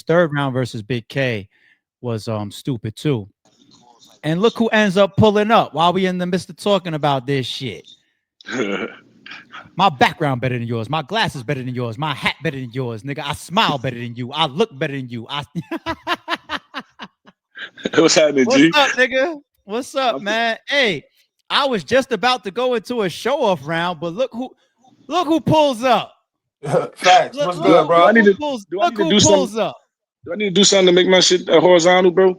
third round versus Big K was stupid too. And look who ends up pulling up while we in the midst of talking about this shit. My background better than yours. My glasses better than yours. My hat better than yours, nigga. I smile better than you. I look better than you. What's happening, What's G? up, nigga? What's up, man? Hey, I was just about to go into a show off round, but look who pulls up. Facts. Look, What's Do I, good, look, do I look bro? need who to pulls. do I Look need to who do something? pulls up. Do I need to do something to make my shit horizontal, bro?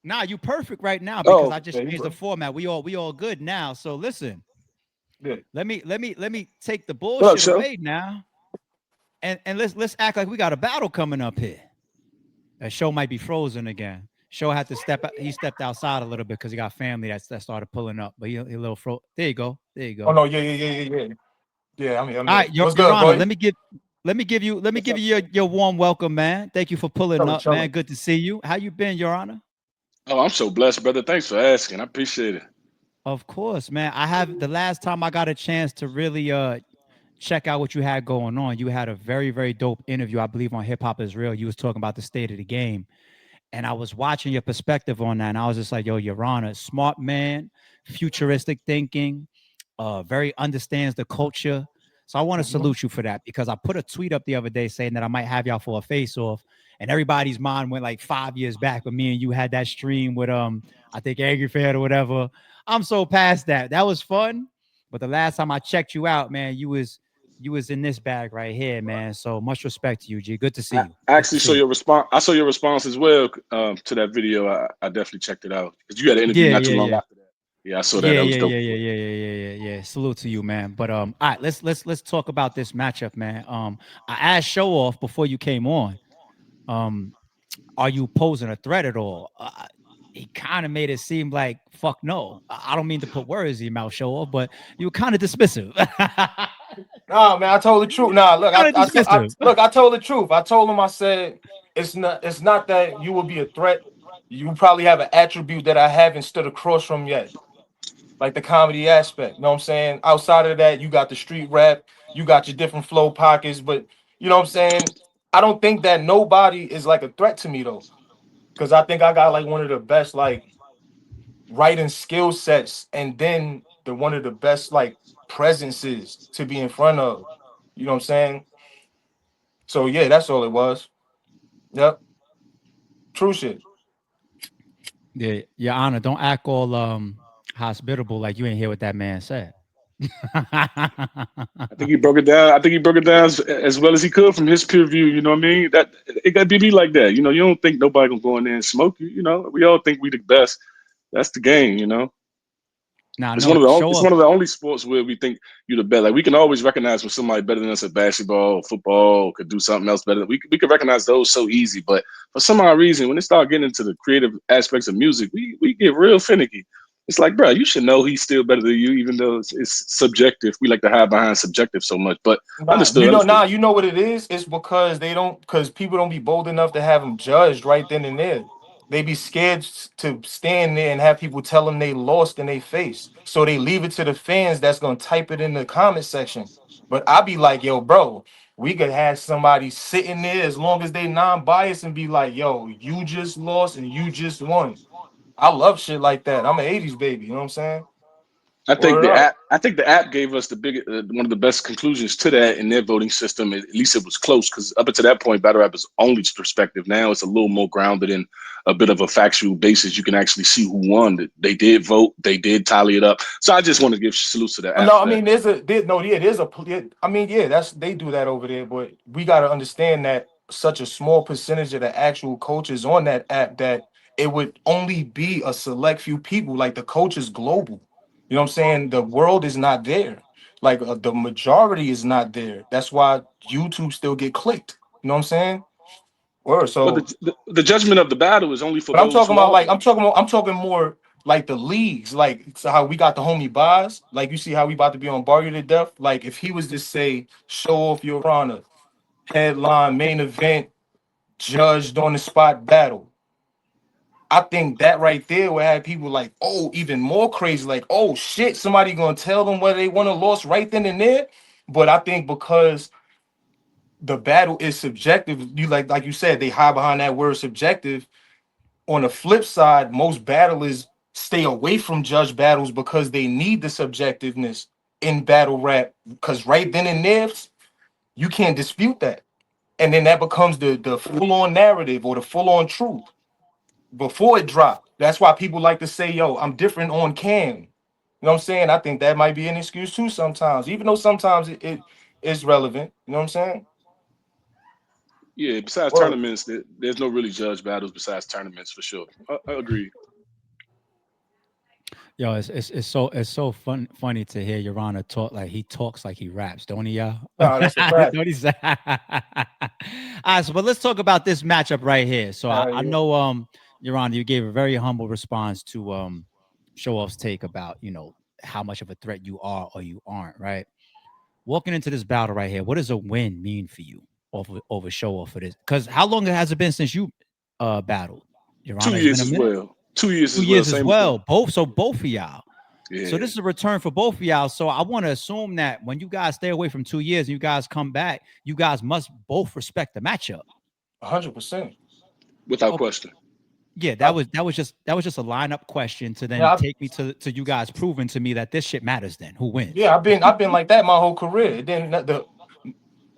Nah, you perfect right now because Oh, I just Yeah, you changed the bro. format. We all good now. So listen, Yeah. let me take the what up, bullshit show? away now, and let's act like we got a battle coming up here. That show might be frozen again. Show had to step out. He stepped outside a little bit because he got family that started pulling up. But he a little There you go. There you Oh go. no, yeah. Yeah, I'm All here. right, What's Your good, Honor. bro? Let me What's give up? you your warm welcome, man. Thank you for pulling Chilling, up, man. chilling. Good to see you. How you been, Your Honor? Oh, I'm so blessed, brother. Thanks for asking. I appreciate it. Of course, man. I have the last time I got a chance to really check out what you had going on. You had a very, very dope interview, I believe, on Hip Hop is Real. You was talking about the state of the game. And I was watching your perspective on that. And I was just like, yo, Your Honor, smart man, futuristic thinking, very understands the culture. So I want to Hmm. salute you for that because I put a tweet up the other day saying that I might have y'all for a face off. And everybody's mind went like 5 years back when me and you had that stream with I think Angry Fan or whatever. I'm so past that. That was fun. But the last time I checked you out, man, you was in this bag right here, man. So much respect to you, G. Good to see I you. Good to actually saw see you. your response. I saw your response as well to that video. I definitely checked it out because you had an interview Yeah, not too yeah, long yeah. after that. Yeah, I saw that. Yeah, That was yeah, dope yeah, as yeah, well. yeah, yeah, yeah, yeah, yeah. Salute to you, man. But all right, let's talk about this matchup, man. I asked Showoff before you came on. Um, are you posing a threat at all? He kind of made it seem like fuck no. I don't mean to put words in your mouth, Showoff, but you were kind of dismissive. Nah, man, I told the truth. Nah, look, Kind of dismissive. I told the truth. I told him, I said, it's not that you will be a threat. You probably have an attribute that I haven't stood across from yet, like the comedy aspect. You know what I'm saying? Outside of that, you got the street rap, you got your different flow pockets, but you know what I'm saying? I don't think that nobody is like a threat to me though, because I think I got like one of the best like writing skill sets, and then the one of the best like presences to be in front of. You know what I'm saying? So yeah, that's all it was. Yep, true shit. Yeah, Your Honor, don't act all hospitable like you ain't hear what that man said. I think he broke it down. I think he broke it down as well as he could from his peer view. You know what I mean? That it got to be like that. You know, you don't think nobody gonna go in there and smoke you. You know, we all think we the best. That's the game. You know. Now, It's no, one of the show it's up. one of the only sports where we think you're the best. Like we can always recognize when somebody better than us at basketball, or football, or could do something else better. We can recognize those so easy. But for some odd reason, when they start getting into the creative aspects of music, we get real finicky. It's like, bro, you should know he's still better than you, even though it's subjective. We like to hide behind subjective so much. But Nah, understood, understood. you know what it is? It's because because people don't be bold enough to have them judged right then and there. They be scared to stand there and have people tell them they lost in their face. So they leave it to the fans that's gonna type it in the comment section. But I be like, yo, bro, we could have somebody sitting there as long as they non-biased and be like, yo, you just lost and you just won. I love shit like that. I'm an 80s baby, you know what I'm saying? Word up. I think the app gave us the big one of the best conclusions to that in their voting system. At least it was close because up until that point, battle rap is only perspective. Now it's a little more grounded in a bit of a factual basis. You can actually see who won. They did vote. They did tally it up. So I just want to give salutes to the app No, for I that. mean no, yeah, I mean, yeah, that's they do that over there, but we got to understand that such a small percentage of the actual coaches on that app that it would only be a select few people. Like the coach is global. You know what I'm saying? The world is not there. Like the majority is not there. That's why YouTube still get clicked. You know what I'm saying? Or But so the judgment of the battle is only for but I'm those talking who about are like voting. I'm talking more like the leagues, like so how we got the homie buys, like you see how we about to be on Bar You to Death. Like if he was to say, show off your honor, headline, main event, judged on the spot battle. I think that right there would have people like, oh, even more crazy, like, oh shit, somebody gonna tell them whether they want to lost right then and there. But I think because the battle is subjective. You like you said, they hide behind that word subjective. On the flip side, most battlers stay away from judge battles because they need the subjectiveness in battle rap. Because right then and there, you can't dispute that. And then that becomes the full-on narrative or the full-on truth before it dropped. That's why people like to say, yo, I'm different on cam. You know what I'm saying? I think that might be an excuse too sometimes, even though sometimes it is relevant. You know what I'm saying? Yeah, besides Well, tournaments, there's no really judge battles besides tournaments for sure. I agree. Yo, it's so funny to hear Your Honor talk like he talks like he raps, don't he, y'all? nah, that's a fact. Don't he say? All right, so but let's talk about this matchup right here. So I Yeah. know Your Honor, you gave a very humble response to Showoff's take about, how much of a threat you are or you aren't, right? Walking into this battle right here, what does a win mean for you over Showoff for this? Because how long has it been since you battled? Your Two Honor, it's been years a as minute. well. 2 years as 2 years well. as Same as them. well. Both of y'all. So Yeah. this is a return for both of y'all. So I want to assume that when you guys stay away from 2 years and you guys come back, you guys must both respect the matchup. 100%. Without Okay. question. Yeah, I, that was just a lineup question to then yeah, take me to you guys proving to me that this shit matters. Then who wins? yeah, I've been like that my whole career. Then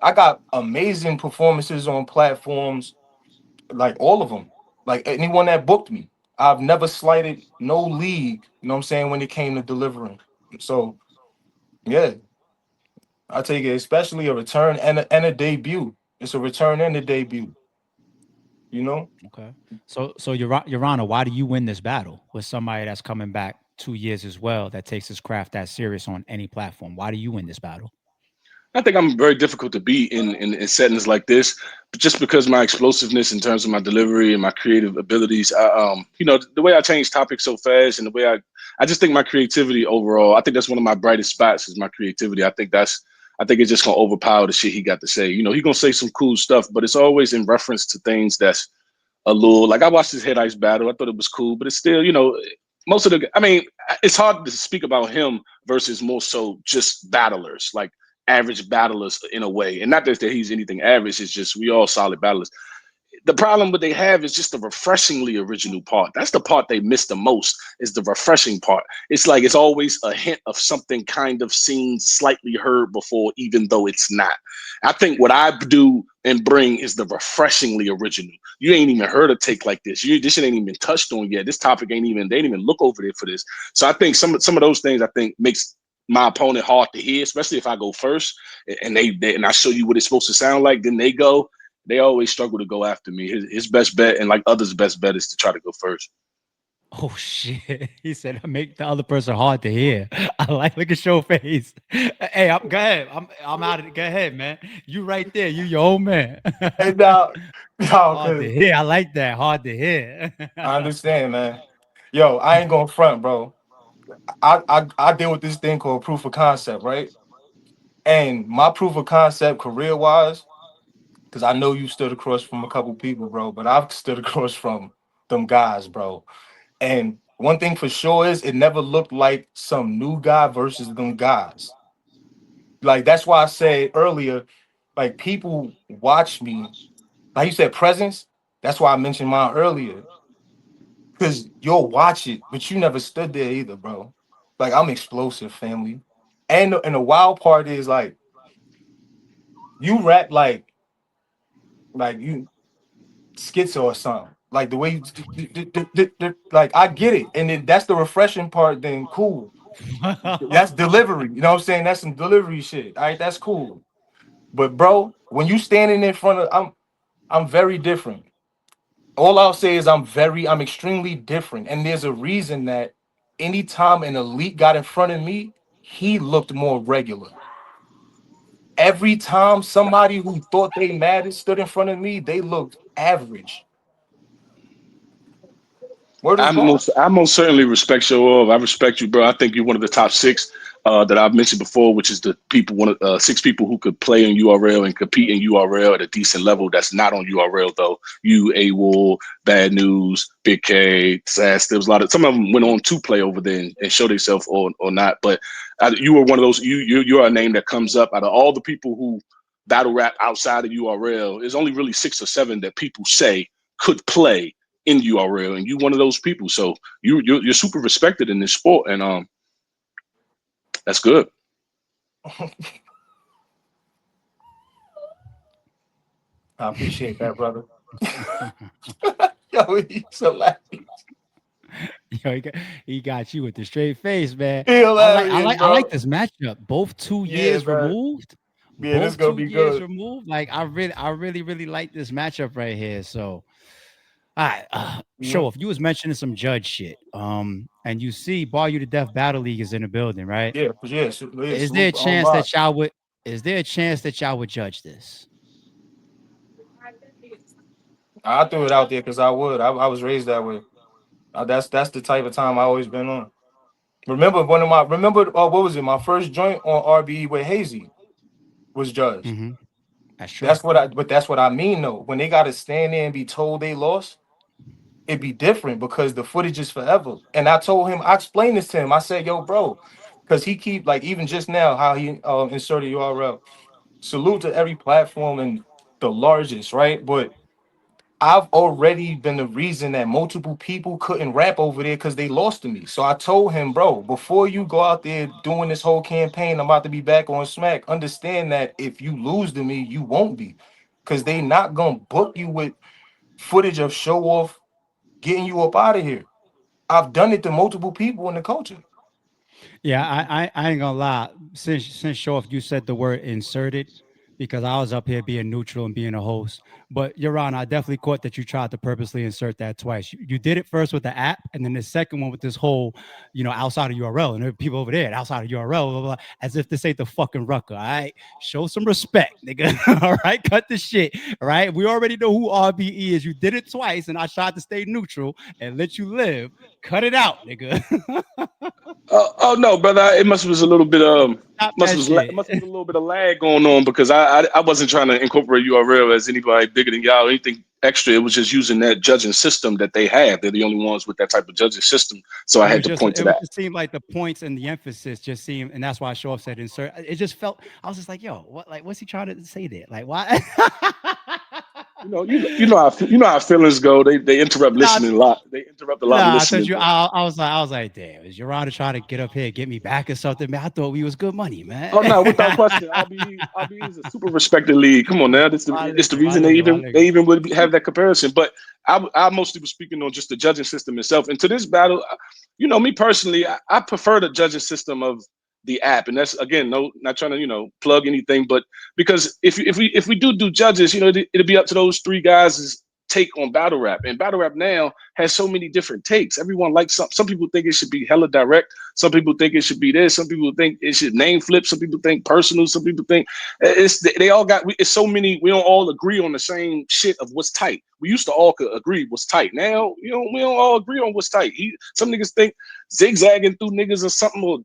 I got amazing performances on platforms, like all of them. Like anyone that booked me, I've never slighted no league. You know what I'm saying when it came to delivering. So yeah, I take it, especially a return and a debut. It's a return and a debut. You know, Okay. So Your Honor, why do you win this battle with somebody that's coming back 2 years as well that takes his craft that serious on any platform? Why do you win this battle? I think I'm very difficult to beat in settings like this, but just because my explosiveness in terms of my delivery and my creative abilities, the way I change topics so fast and the way I just think my creativity overall, I think that's one of my brightest spots is my creativity. I think it's just gonna overpower the shit he got to say. He's gonna say some cool stuff, but it's always in reference to things that's a little like I watched his head ice battle. I thought it was cool, but it's still, most of I mean, it's hard to speak about him versus more so just battlers, like average battlers in a way. And not that he's anything average, it's just we all solid battlers. The problem what they have is just the refreshingly original part. That's the part they miss the most is the refreshing part. It's like it's always a hint of something kind of seen, slightly heard before, even though it's not. I think what I do and bring is the refreshingly original. You ain't even heard a take like this. This shit ain't even touched on yet. This topic they ain't even look over there for this. So I think some of those things I think makes my opponent hard to hear, especially if I go first and and I show you what it's supposed to sound like. Then they always struggle to go after me. His best bet and like others' best bet is to try to go first. Oh shit! He said, "I make the other person hard to hear." I like look at your face. Hey, go ahead. I'm out of it. Go ahead, man. You right there. You your old man. and now, no, Hard to because hear. I like that. Hard to hear. I understand, man. Yo, I ain't going front, bro. I deal with this thing called proof of concept, right? And my proof of concept career wise, because I know you stood across from a couple people, bro, but I've stood across from them guys, bro. And one thing for sure is it never looked like some new guy versus them guys. Like that's why I said earlier, like people watch me. Like you said, presence. That's why I mentioned mine earlier. Because you'll watch it, but you never stood there either, bro. Like I'm explosive, family. And the wild part is like you rap like you schizo or something. Like the way like I get it. And then that's the refreshing part, then cool. That's delivery. You know what I'm saying? That's some delivery shit. All right, that's cool. But bro, when you standing in front of I'm very different. All I'll say is I'm extremely different. And there's a reason that anytime an elite got in front of me, he looked more regular. Every time somebody who thought they mattered stood in front of me, they looked average. Word is bond. I most certainly respect Showoff. I respect you, bro. I think you're one of the top six that I've mentioned before, which is the people one of six people who could play in URL and compete in URL at a decent level. That's not on URL though. You, AWOL, Bad News, Big K, Sass. There was a lot of some of them went on to play over there and show themselves or not. But you were one of those. You're a name that comes up out of all the people who battle rap outside of URL, there's only really 6 or 7 that people say could play in URL, and you one of those people. So you're super respected in this sport, and that's good. I appreciate that, brother. Yo, he's hilarious. Yo, he got you with the straight face, man. He I like I hilarious, like I like bro. this matchup. Both two Yeah, years man. removed. Yeah, this Both gonna two be years good. removed. Like I really like this matchup right here. So all right, Mhm. show off. You was mentioning some judge shit. And you see, Bar You to Death Battle League is in the building, right? Yeah, yeah, yeah, Is there a salute on chance live. that y'all would? Is there a chance that y'all would judge this? I threw it out there because I would. I was raised that way. That's the type of time I always been on. What was it? My first joint on RBE with Hazy was judged. Mm-hmm. That's true. That's what I mean though. When they gotta stand there and be told they lost, it'd be different because the footage is forever. And I explained this to him. I said, yo, bro, because he keep like even just now how he inserted URL. Salute to every platform and the largest, right? But I've already been the reason that multiple people couldn't rap over there because they lost to me. So I told him, bro, before you go out there doing this whole campaign, I'm about to be back on Smack. Understand that if you lose to me, you won't be. Because they not gonna book you with footage of Showoff getting you up out of here. I've done it to multiple people in the culture. Yeah, I ain't gonna lie. Since show off, you said the word inserted because I was up here being neutral and being a host. But Your Honor, I definitely caught that you tried to purposely insert that twice. You did it first with the app, and then the second one with this whole, outside of URL, and there are people over there outside of URL, blah, blah, blah, as if this ain't the fucking rucker. All right, show some respect, nigga. All right, cut the shit. All right, we already know who RBE is. You did it twice, and I tried to stay neutral and let you live. Cut it out, nigga. Oh no, brother. It must was a little bit Stop that it shit. must was a little bit of lag going on because I wasn't trying to incorporate URL as anybody bigger than y'all or anything extra. It was just using that judging system that they have. They're the only ones with that type of judging system. So I It had was to just point to it was that. just seemed like the points and the emphasis just seemed, and that's why Show Off said insert. It just felt I was just like, yo, what like what's he trying to say there? Like why? You know how feelings go. They interrupt nah, listening a lot. They interrupt a lot of nah, I told listening. you But I was like, damn, is your honor trying to get up here, get me back or something? Man, I thought we was good money, man. oh no, without question, RBE is a super respected league. Come on now, My it's the nigga, my reason nigga, my they nigga. even would have that comparison. But I mostly was speaking on just the judging system itself. And to this battle, me personally, I prefer the judging system of the app, and that's again, no, not trying to plug anything, but because if we do judges, it'll be up to those 3 guys' take on battle rap, and battle rap now has so many different takes. Everyone likes some people think it should be hella direct, some people think it should be this, some people think it should name flip, some people think personal, some people think they all got it's so many. We don't all agree on the same shit of what's tight. We used to all could agree what's tight. Now we don't all agree on what's tight. Some niggas think zigzagging through niggas or something, or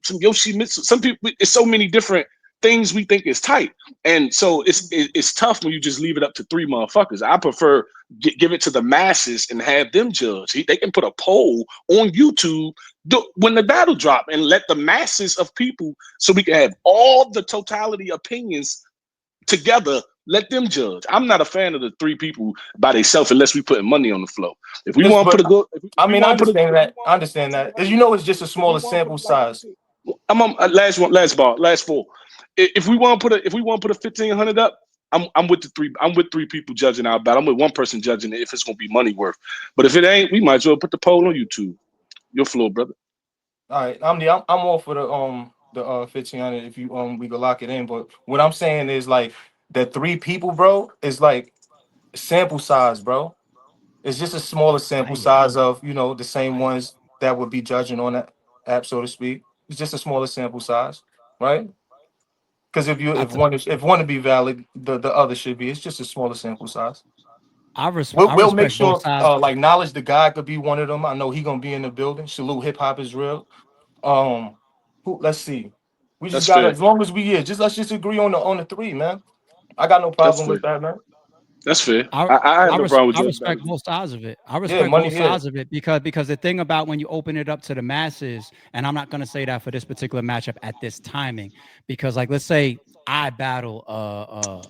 some Yoshi Mitsu. Some people, it's so many different things we think is tight, and so it's tough when you just leave it up to 3 motherfuckers. I prefer give it to the masses and have them judge. They can put a poll on YouTube when the battle drop and let the masses of people, so we can have all the totality opinions together. Let them judge. I'm not a fan of the 3 people by themselves unless we putting money on the floor. If we It's want to put but a good, if I we mean I want to put a, understand if we that. want I to put a understand good that. sample As you know, size, it's just a if we smaller want to put sample it like size. I'm on last one, last bar, last 4. If we want to put a 1,500 up, I'm with the 3. I'm with 3 people judging our battle. I'm with one person judging it if it's gonna be money worth. But if it ain't, we might as well put the poll on YouTube. Your floor, brother. All right, I'm all for the 1,500 if you we could lock it in. But what I'm saying is like the 3 people, bro, is like sample size, bro. It's just a smaller I sample hear you. size of the same ones that would be judging on that app, so to speak. It's just a smaller sample size, right? Because I if t- one to be valid, the other should be. It's just a smaller sample size. I We'll make respect both sure sides. like knowledge the guy could be one of them. I know he gonna be in the building. Salute hip hop is real. Um, let's see. We just That's gotta fair. as long as we just let's just agree on the 3, man. I got no That's problem fair. with that, man. That's fair. I I have I, no res- problem with I Judge respect Battle. both sides of it. I Yeah, respect money. both Yeah. sides of it because the thing about when you open it up to the masses, and I'm not gonna say that for this particular matchup at this timing, because like let's say I battle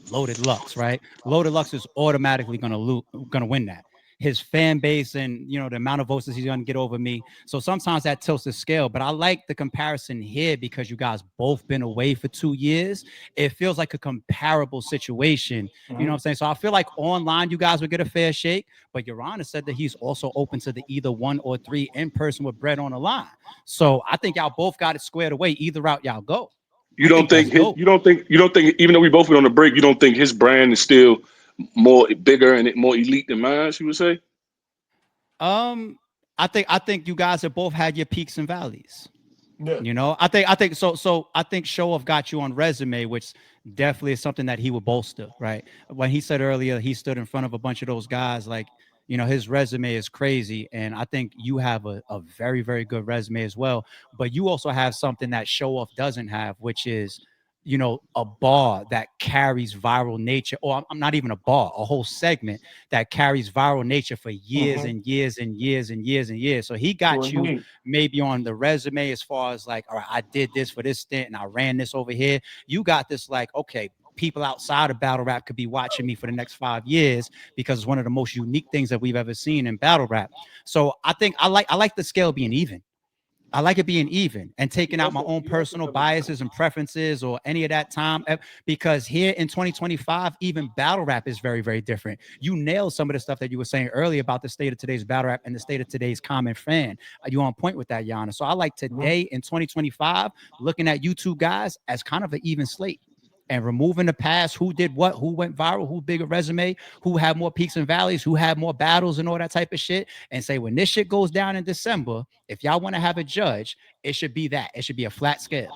Loaded Lux, right? Loaded Lux is automatically gonna win that. His fan base and the amount of votes that he's gonna get over me. So sometimes that tilts the scale. But I like the comparison here because you guys both been away for 2 years. It feels like a comparable situation. You know what I'm saying? So I feel like online you guys would get a fair shake, but Your Honor said that he's also open to the either 1 or 3 in person with bread on the line. So I think y'all both got it squared away. Either route y'all go. You I don't think that's think his, dope. you don't think even though we both been on the break, you don't think his brand is still more bigger and more elite than mine? You would say? Um, I think you guys have both had your peaks and valleys. Yeah. I think Showoff got you on resume, which definitely is something that he would bolster, right? When he said earlier he stood in front of a bunch of those guys, like his resume is crazy, and I think you have a very very good resume as well. But you also have something that Showoff doesn't have, which is a bar that carries viral nature, or I'm not even a bar, a whole segment that carries viral nature for years Mm-hmm. and years and years and years and years. So he True got you indeed. maybe on the resume as far as like, all right, I did this for this stint and I ran this over here. You got this like, okay, people outside of battle rap could be watching me for the next 5 years because it's one of the most unique things that we've ever seen in battle rap. So I think I like the scale being even. I like it being even and taking out my own You also personal have a biases and preferences or any of that time because here in 2025, even battle rap is very, very different. You nailed some of the stuff that you were saying earlier about the state of today's battle rap and the state of today's common fan. You on point with that, Yana. So I like Mhm. today in 2025 looking at you two guys as kind of an even slate and removing the past, who did what, who went viral, who bigger resume, who had more peaks and valleys, who had more battles and all that type of shit, and say when this shit goes down in December, if y'all want to have a judge, it should be that. It should be a flat scale.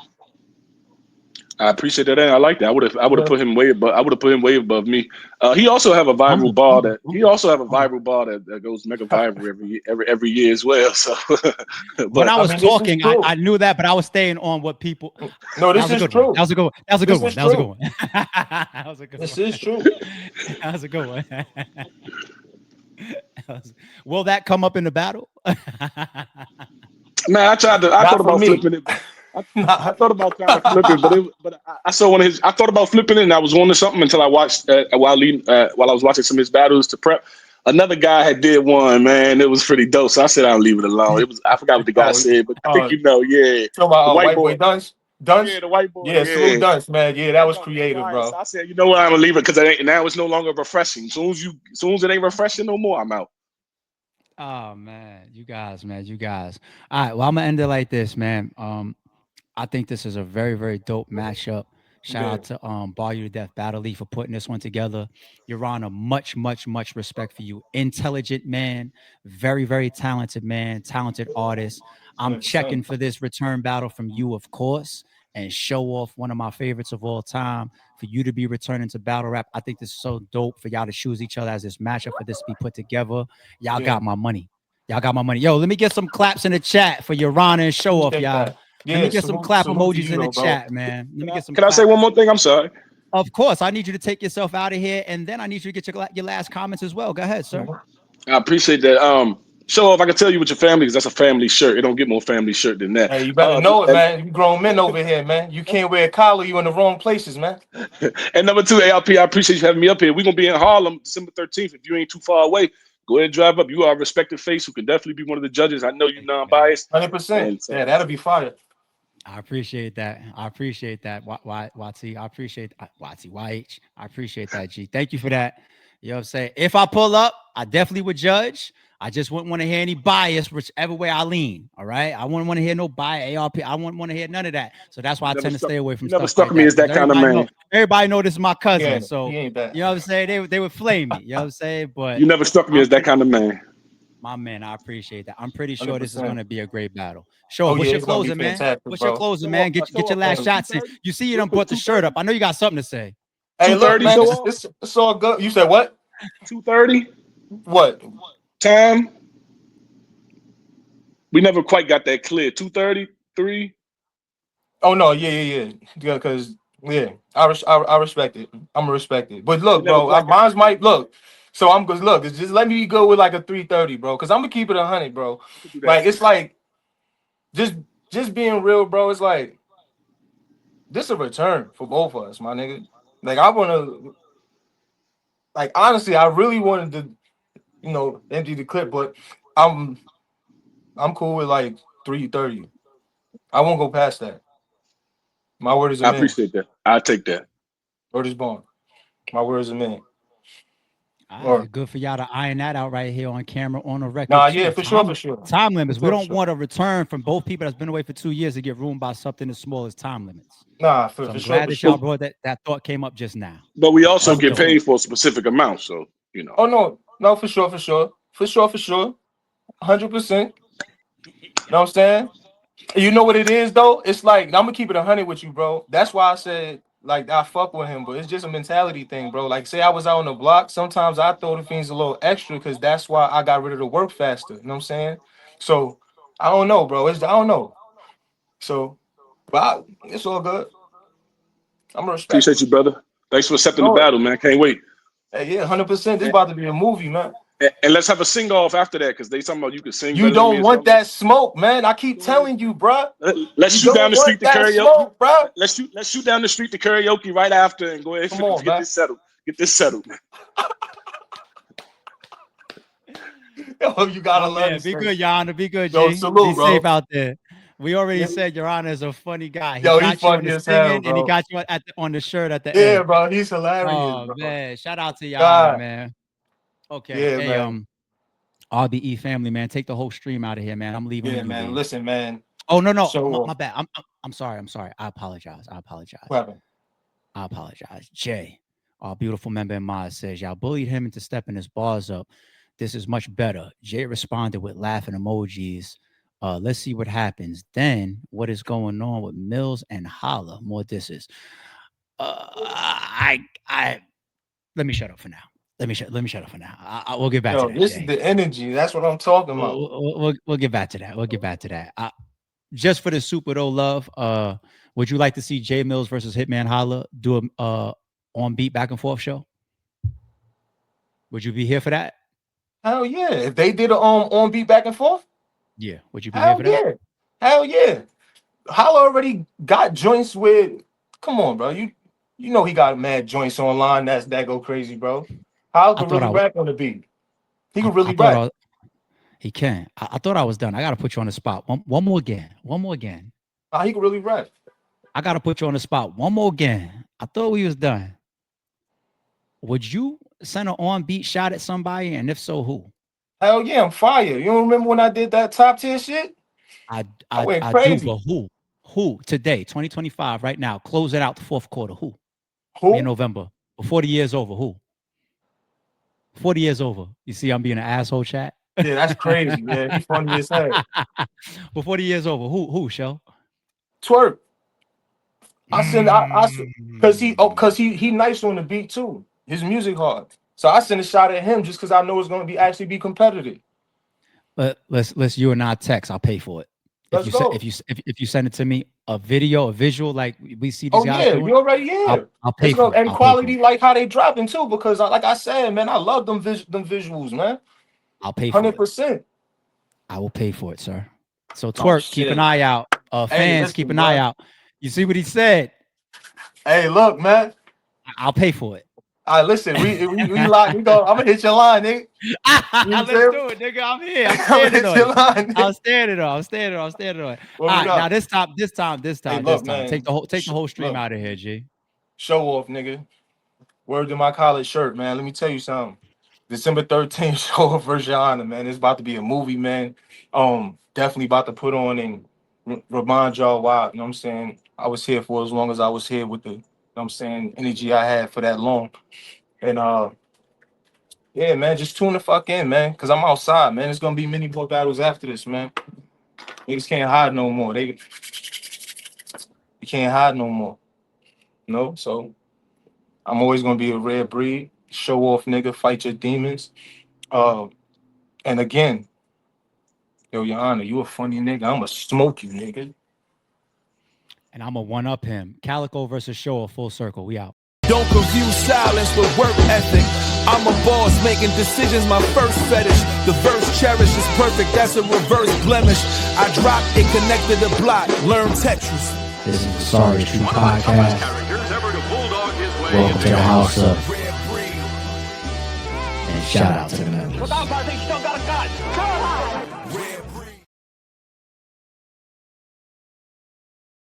I appreciate that, and I like that. I would have Yeah. put him way above. I would have put him way above me. He also have a viral Humble, ball humble, that he humble, also have a humble. viral ball that goes mega viral every year as well. So, When but I I was mean, this is talking, I, true. I knew that, but I was staying on what people. No, That this was a is good one. true. That was a good one. That was a good This one. is That was a good true. one. That was a good This one. is true. That was a good one. Will that come up in the battle? man, I thought Not for about me. flipping it. I, I Not. thought about trying to flip it, but I saw one of his. I thought about flipping it, and I was on to something until I watched while I was watching some of his battles to prep. Another guy had did one, man. It was pretty dope. So I said I'll leave it alone. It was I forgot what the guy Oh, said, but I think yeah, so my the white white boy, boy Dunce. yeah, Dunce? the white boy, Yeah, salute yeah. Dunce, man. Yeah, that That was joint was creative, fire. So bro. I said, you know what, I'm gonna leave it because now it's no longer refreshing. As soon as it ain't refreshing no more, I'm out. Oh man, you guys, man, you guys. All right, well, I'm gonna end it like this, man. I think this is a very, very dope matchup. Shout Yeah, out to Bar You to Death Battle League for putting this one together. Your Honor, much, much, much respect for you. Intelligent man, very, very talented man, talented artist. I'm 100%. checking for this return battle from you, of course, and Showoff, one of my favorites of all time. For you to be returning to battle rap, I think this is so dope for y'all to choose each other as this matchup for this to be put together. Y'all Yeah, got my money. Y'all got my money. Yo, let me get some claps in the chat for your Honor and Showoff, appreciate y'all. that. Let me Yeah, get some salute, clap salute to emojis you in the though, bro. chat, man. Let me Can I, get some can I say clap. one more thing? I'm sorry. Of course, I need you to take yourself out of here, and then I need you to get your last comments as well. Go ahead, sir. Mhm. I appreciate that. Show off. I can tell you with your family because that's a family shirt. It don't get more family shirt than that. Hey, you better know it, man. You grown men over here, man. You can't wear a collar. You in the wrong places, man. And number two, ALP, I appreciate you having me up here. We're gonna be in Harlem December 13th. If you ain't too far away, go ahead and drive up. You are a respected face who can definitely be one of the judges. I know you're Thank you, man. non-biased, 100%. and so Yeah, that'll be fire. I appreciate that. I appreciate that. Watsy. I appreciate Watsy YH. I appreciate that, G. Thank you for that. You know what I'm saying? If I pull up, I definitely would judge. I just wouldn't want to hear any bias, whichever way I lean. All right. I wouldn't want to hear no bias ARP. I wouldn't want to hear none of that. So that's why you I never tend to struck stay away you from never stuff struck like me that as because that kind of man. everybody know this is my cousin. Yeah, So he ain't that. you know what I'm saying? They would flame me. You know what I'm saying? But You never struck me I'm as that kind of man. my man, I appreciate that. I'm pretty sure this is 100%. going to be a great battle. Sure. Oh What's yeah, your it's gonna be closer, man? fantastic, What's your bro. closer, man? Get your last Hey, shots in. 230, You see, you real don't quick, put the shirt up. 230, I know you got something to say. hey, look, 230, man, show off, it's all good. You said what? 230 What? time. We never quite got that clear. 233. Oh no, yeah, yeah, yeah. Yeah, because Yeah, I respect it. I'm gonna respect it. But They look, never bro, black out. mine's might look. So I'm gonna look. It's just let me go with like a 330, bro. Cause I'm gonna keep it 100, bro. I could do that Like too. it's like just just being real, bro. It's like this a return for both of us, my nigga. Like I wanna, like honestly, I really wanted to, empty the clip, but I'm I'm cool with like 330. I won't go past that. My word is a I man. appreciate that. I take that. Word is bond. My word is a man. All Or right, good for y'all to iron that out right here on camera, on the record nah, yeah, too. for sure, Time for sure. time For limits. We sure, for don't sure. want a return from both people that's been away for 2 years to get ruined by something as small as time limits. Nah, So for I'm sure, glad for that y'all sure. But, brought that thought came up just now. but we also No, That's for get dope. sure. paid for a specific amount, so Oh no, no, for sure, for sure. For sure, for sure. 100%. Know what I'm saying? You know what it is though? It's like I'm gonna keep it 100 with you, bro. That's why I said like I fuck with him, but it's just a mentality thing, bro. Like say I was out on the block, sometimes I throw the things a little extra because that's why I got rid of the work faster. You know what I'm saying? So I don't know, bro. I don't know. So, but it's all good. I'm gonna respect appreciate it. you, brother. Thanks for accepting the No, battle, man. Can't wait. hey, yeah, 100%. This And, about to be a movie, man. and let's have a sing off after that because they talking about you can sing You better than me don't or want something. that smoke, man. I keep telling you, bruh. Let's You shoot down don't the street want to that karaoke. smoke, bruh. Let's shoot down the street to karaoke right after and go ahead Come and on, get man. this settled. Get this settled, man. Yo, you My gotta love man, this be thing. good, Your Honor. Be good, Yo, G. Be salute, safe bro. out there. We already Yeah. said Your Honor is a funny guy. He Yo, he got you on funny the as hell, singing and he bro. got you on the shirt at the Yeah, end. bro. He's hilarious, Oh bro. man, shout out to Your Honor, God. man. Okay, Yeah, hey, man. RBE family, man, take the whole stream out of here, man. I'm leaving Yeah, when you man. leave. Listen, man. Oh no, Show my off. bad. I'm sorry. I'm sorry. I apologize. I apologize. What happened? I apologize. Jay, our beautiful member in Maz says, y'all bullied him into stepping his bars up. This is much better. Jay responded with laughing emojis. Let's see what happens. Then what is going on with Mills and Holla? More disses. I let me shut up for now. Let me shut up for now. We'll get back to Yo, that, this is Jay. the energy. That's what I'm talking about. We'll get back to that. We'll get back to that. Just for the super though, love. Would you like to see Jay Mills versus Hitman Holla do a on beat back and forth show? Would you be here for that? Hell yeah. If they did a on beat back and forth, Yeah. Would you be here hell for that? yeah. Hell yeah. Holla already got joints with. Come on, bro. You know he got mad joints online. That go crazy, bro. Holla I could thought really I was. rap on the beat. He could I really thought I rap. was. He can. I thought I was done. I gotta put you on the spot. One more again. One more again. He could really rap. I gotta put you on the spot. One more again. I thought we was done. Would you send an on beat shot at somebody, and if so, who? Hell yeah, I'm fire. You don't remember when I did that top tier shit? I I I went I do, crazy. but who? Who today, 2025, right now, close it out the fourth quarter. Who? In Who? November, before the year's over. Who? 40 years over. You see, I'm being an asshole, chat. Yeah, that's crazy. Yeah, he funny as hell. Before the year's over. Who, Shell? Twerk. I because Mm. he nice on the beat too. His music hard. So I sent a shot at him just because I know it's gonna be actually be competitive. Let's you and I text. I'll pay for it. If Let's you se- go. if you send it to me, a video, a visual, like we see these Oh guys yeah, doing, you already here. I'll It's pay gonna for it. and I'll pay for quality it. like how they dropping too, because like I said, man, I love them visuals, man. I'll pay for it. 100%. I will pay for it, sir. So Oh twerk, keep an shit. eye out. Hey, Fans, keep listen, an eye bro. out. You see what he said? Hey, look, man. I'll pay for it. All right, listen, we lock, we go. I'm gonna hit your line, nigga. You know what Let's I'm do it, nigga. I'm here. I'm saying? I'm gonna standing hit on your it. line, I'm nigga. standing on. I'm standing on. I'm standing on it. What All we right, now got? this Hey, time. look, Take man. the whole stream Look, out of here, G. show off, nigga. Word to my college shirt, man. Let me tell you something. December 13th, show off versus Your Honor, man. It's about to be a movie, man. Definitely about to put on and remind y'all why, you know what I'm saying? I was here for as long as I was here with the, you know what I'm saying, energy I had for that long. And yeah, man, just tune the fuck in, man. Cause I'm outside, man. It's gonna be many more battles after this, man. Niggas can't hide no more. They can't hide no more. You know? So I'm always gonna be a rare breed. Show off, nigga. Fight your demons. Uh, and again, yo, Your Honor, you a funny nigga. I'ma smoke you, nigga. and I'm going to one-up him. Calico versus Showoff, full circle. We out. Don't confuse silence with work ethic. I'm a boss, making decisions my first fetish. The verse cherished is perfect, that's a reverse blemish. I dropped it, connected the block, learn Tetris. This is the Sorry Street Podcast. Welcome to the house of. And shout out to the members.